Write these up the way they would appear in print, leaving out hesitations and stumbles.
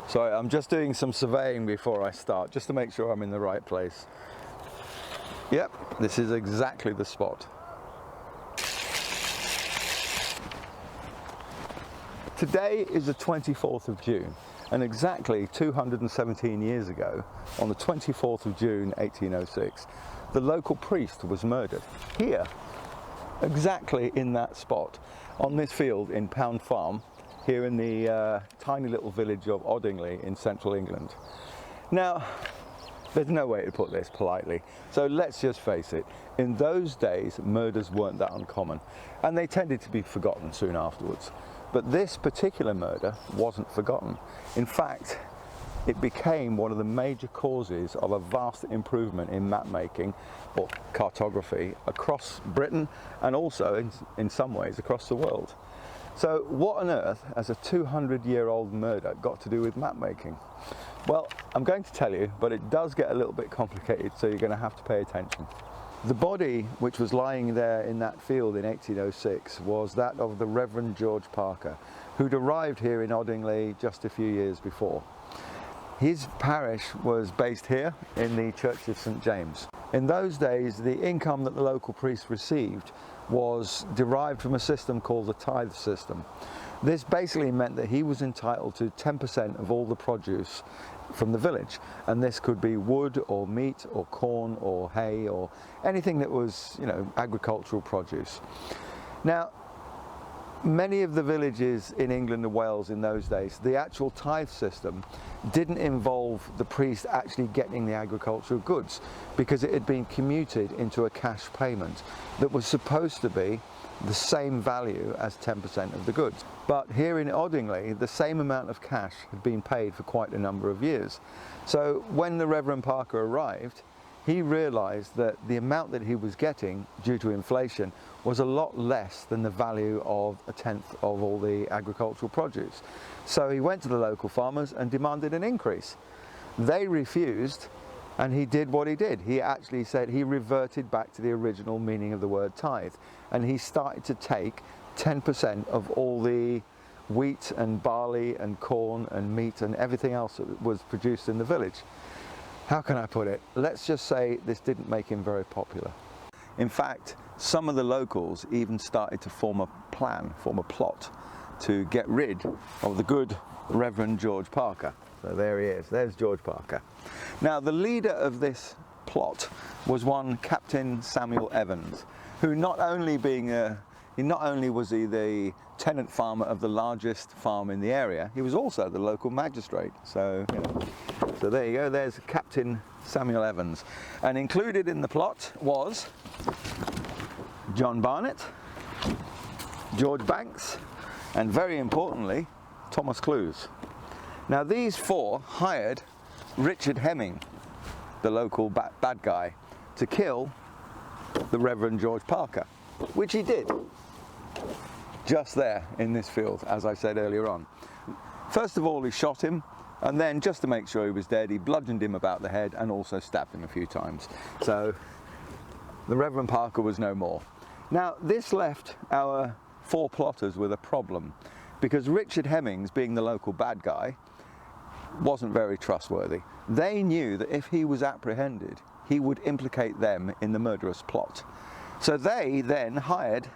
Sorry, I'm just doing some surveying before I start, just to make sure I'm in the right place. Yep, this is exactly the spot. Today is the 24th of June, and exactly 217 years ago, on the 24th of June 1806, the local priest was murdered here, exactly in that spot, on this field in Pound Farm, here in the tiny little village of Oddingly in central England. Now, there's no way to put this politely, so let's just face it, in those days murders weren't that uncommon, and they tended to be forgotten soon afterwards. But this particular murder wasn't forgotten. In fact, it became one of the major causes of a vast improvement in map making or cartography across Britain, and also in some ways across the world. So what on earth has a 200-year-old murder got to do with map making? Well, I'm going to tell you, but it does get a little bit complicated, so you're going to have to pay attention. The body which was lying there in that field in 1806 was that of the Reverend George Parker, who'd arrived here in Oddingly just a few years before. His parish was based here in the Church of St. James. In those days, the income that the local priest received was derived from a system called the tithe system. This basically meant that he was entitled to 10% of all the produce from the village, and this could be wood or meat or corn or hay or anything that was, agricultural produce. Now, many of the villages in England and Wales in those days, the actual tithe system didn't involve the priest actually getting the agricultural goods, because it had been commuted into a cash payment that was supposed to be the same value as 10% of the goods. But here in Oddingly, the same amount of cash had been paid for quite a number of years. So when the Reverend Parker arrived, he realized that the amount that he was getting due to inflation was a lot less than the value of a tenth of all the agricultural produce. So he went to the local farmers and demanded an increase. They refused, and he did what he did. He actually said he reverted back to the original meaning of the word tithe, and he started to take 10% of all the wheat and barley and corn and meat and everything else that was produced in the village. How can I put it? Let's just say this didn't make him very popular. In fact, some of the locals even started to form a plot to get rid of the good Reverend George Parker. So there he is, there's George Parker. Now, the leader of this plot was one Captain Samuel Evans, who not only was he the tenant farmer of the largest farm in the area, he was also the local magistrate. So there you go, there's Captain Samuel Evans. And included in the plot was John Barnett, George Banks, and very importantly, Thomas Clues. Now, these four hired Richard Hemming, the local bad guy, to kill the Reverend George Parker, which he did, just there in this field, as I said earlier on. First of all, he shot him, and then, just to make sure he was dead, he bludgeoned him about the head and also stabbed him a few times. So the Reverend Parker was no more. Now, this left our four plotters with a problem, because Richard Hemmings, being the local bad guy, wasn't very trustworthy. They knew that if he was apprehended, he would implicate them in the murderous plot. So they then hired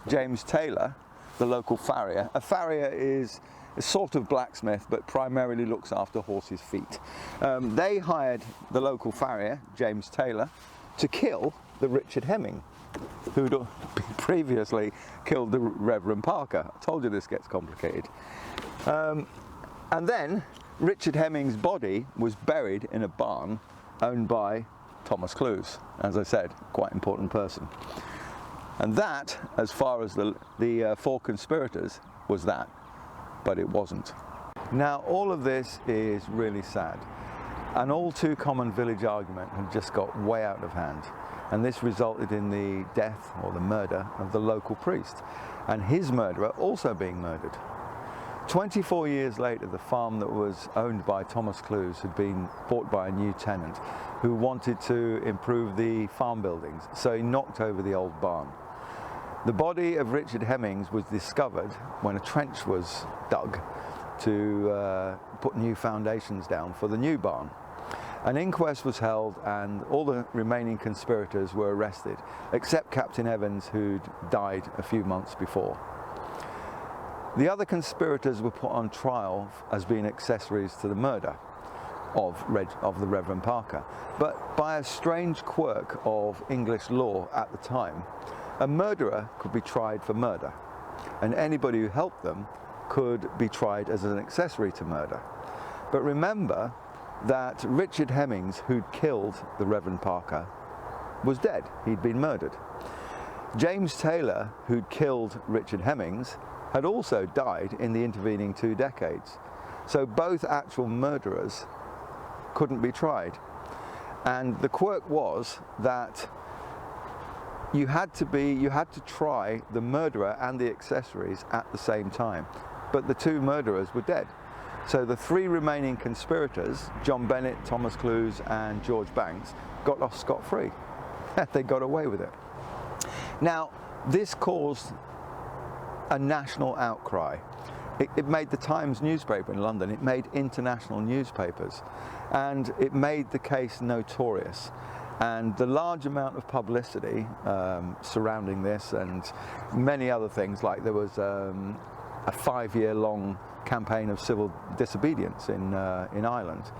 James Taylor, the local farrier. A farrier is a sort of blacksmith, but primarily looks after horses' feet. They hired the local farrier, James Taylor, to kill the Richard Hemming, who'd previously killed the Reverend Parker. I told you this gets complicated. And then Richard Hemming's body was buried in a barn owned by Thomas Clues. As I said, quite important person. And that, as far as the four conspirators, was that. But it wasn't. Now, all of this is really sad. An all too common village argument had just got way out of hand. And this resulted in the death or the murder of the local priest, and his murderer also being murdered. 24 years later, the farm that was owned by Thomas Clues had been bought by a new tenant who wanted to improve the farm buildings, so he knocked over the old barn. The body of Richard Hemmings was discovered when a trench was dug to put new foundations down for the new barn. An inquest was held and all the remaining conspirators were arrested, except Captain Evans, who'd died a few months before. The other conspirators were put on trial as being accessories to the murder of the Reverend Parker. But by a strange quirk of English law at the time, a murderer could be tried for murder, and anybody who helped them could be tried as an accessory to murder. But remember that Richard Hemmings, who'd killed the Reverend Parker, was dead. He'd been murdered. James Taylor, who'd killed Richard Hemmings, had also died in the intervening 2 decades. So both actual murderers couldn't be tried. And the quirk was that you had to try the murderer and the accessories at the same time. But the 2 murderers were dead. So the 3 remaining conspirators, John Bennett, Thomas Clues and George Banks, got off scot-free. They got away with it. Now, this caused a national outcry. It made the Times newspaper in London, it made international newspapers, and it made the case notorious. And the large amount of publicity surrounding this and many other things, like there was a 5-year-long campaign of civil disobedience in Ireland.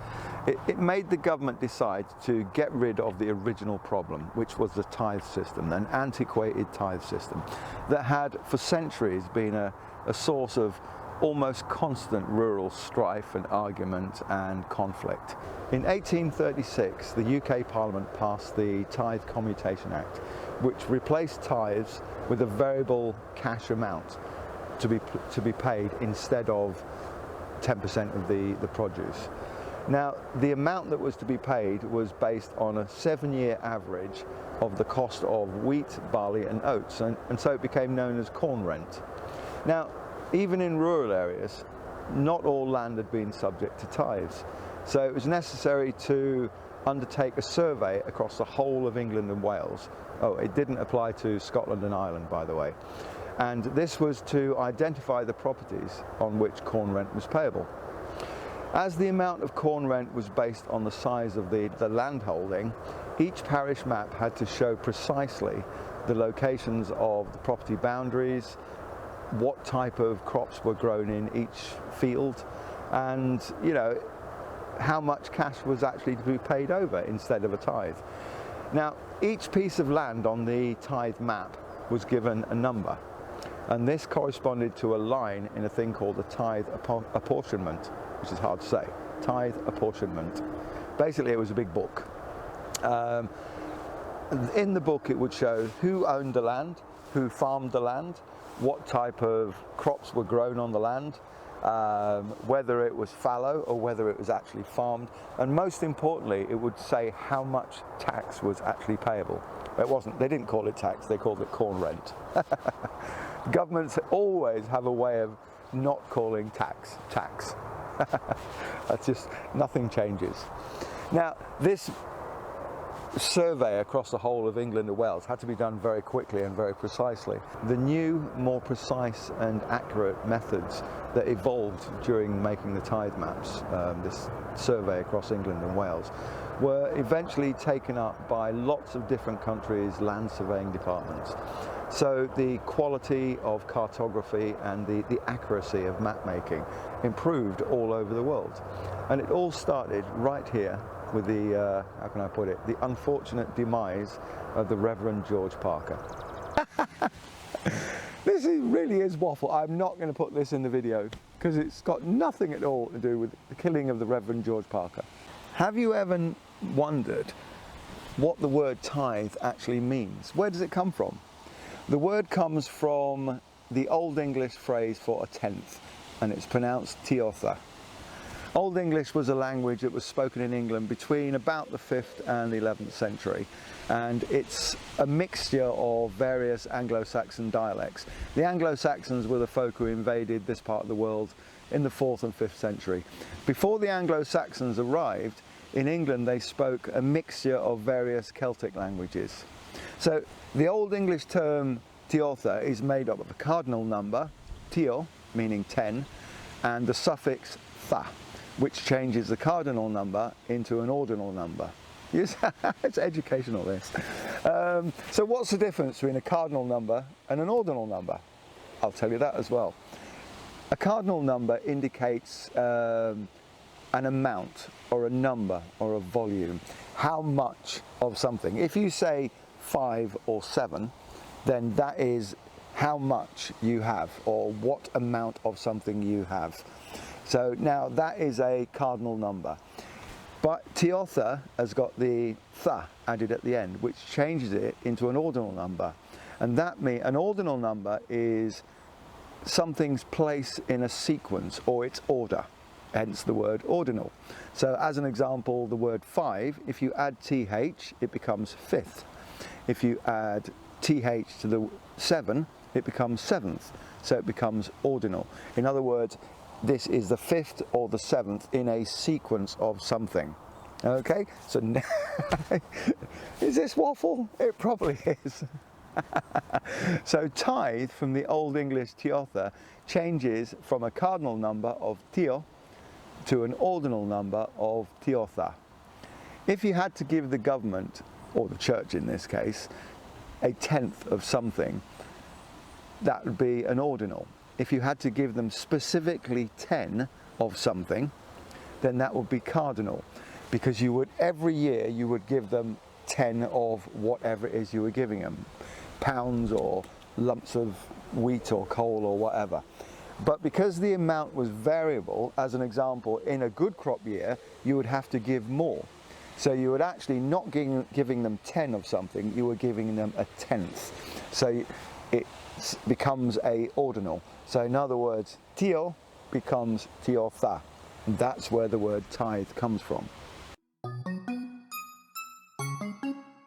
It made the government decide to get rid of the original problem, which was the tithe system, an antiquated tithe system that had for centuries been a source of almost constant rural strife and argument and conflict. In 1836, the UK Parliament passed the Tithe Commutation Act, which replaced tithes with a variable cash amount to be paid instead of 10% of the produce. Now, the amount that was to be paid was based on a 7-year average of the cost of wheat, barley and oats, and so it became known as corn rent. Now, even in rural areas, not all land had been subject to tithes, so it was necessary to undertake a survey across the whole of England and Wales. Oh, it didn't apply to Scotland and Ireland, by the way. And this was to identify the properties on which corn rent was payable. As the amount of corn rent was based on the size of the land holding, each parish map had to show precisely the locations of the property boundaries, what type of crops were grown in each field, and how much cash was actually to be paid over instead of a tithe. Now, each piece of land on the tithe map was given a number, and this corresponded to a line in a thing called the tithe apportionment, which is hard to say. Tithe apportionment. Basically, it was a big book. In the book, it would show who owned the land, who farmed the land, what type of crops were grown on the land, whether it was fallow or whether it was actually farmed, and most importantly, it would say how much tax was actually payable. It wasn't, they didn't call it tax, they called it corn rent. Governments always have a way of not calling tax. That's just, nothing changes. Now, this survey across the whole of England and Wales had to be done very quickly and very precisely. The new, more precise and accurate methods that evolved during making the tithe maps, this survey across England and Wales, were eventually taken up by lots of different countries' land surveying departments. So the quality of cartography and the accuracy of map making improved all over the world. And it all started right here with the, how can I put it, the unfortunate demise of the Reverend George Parker. This really is waffle. I'm not going to put this in the video because it's got nothing at all to do with the killing of the Reverend George Parker. Have you ever wondered what the word tithe actually means? Where does it come from? The word comes from the Old English phrase for a tenth, and it's pronounced tiotha. Old English was a language that was spoken in England between about the 5th and the 11th century, and it's a mixture of various Anglo-Saxon dialects. The Anglo-Saxons were the folk who invaded this part of the world in the 4th and 5th century. Before the Anglo-Saxons arrived, in England they spoke a mixture of various Celtic languages. So the Old English term tiotha is made up of a cardinal number, tio, meaning 10, and the suffix tha, which changes the cardinal number into an ordinal number. Yes, it's educational, this. So what's the difference between a cardinal number and an ordinal number? I'll tell you that as well. A cardinal number indicates an amount or a number or a volume, how much of something. If you say 5 or 7, then that is how much you have or what amount of something you have. So now that is a cardinal number. But Teotha has got the tha added at the end, which changes it into an ordinal number. And that means an ordinal number is something's place in a sequence or its order, hence the word ordinal. So as an example, the word 5, if you add th, it becomes fifth. If you add th to the 7, it becomes seventh. So it becomes ordinal. In other words, this is the 5th or the 7th in a sequence of something. Okay, so now, is this waffle? It probably is. So tithe from the Old English Teotha changes from a cardinal number of Teo to an ordinal number of Teotha. If you had to give the government, or the church in this case, a tenth of something, that would be an ordinal. If you had to give them specifically 10 of something, then that would be cardinal, because you would, every year you would give them 10 of whatever it is you were giving them, pounds or lumps of wheat or coal or whatever. But because the amount was variable, as an example, in a good crop year, you would have to give more. So you would actually not giving them 10 of something, you were giving them a tenth. So it becomes a ordinal. So in other words, Teo becomes Teotha. And that's where the word tithe comes from.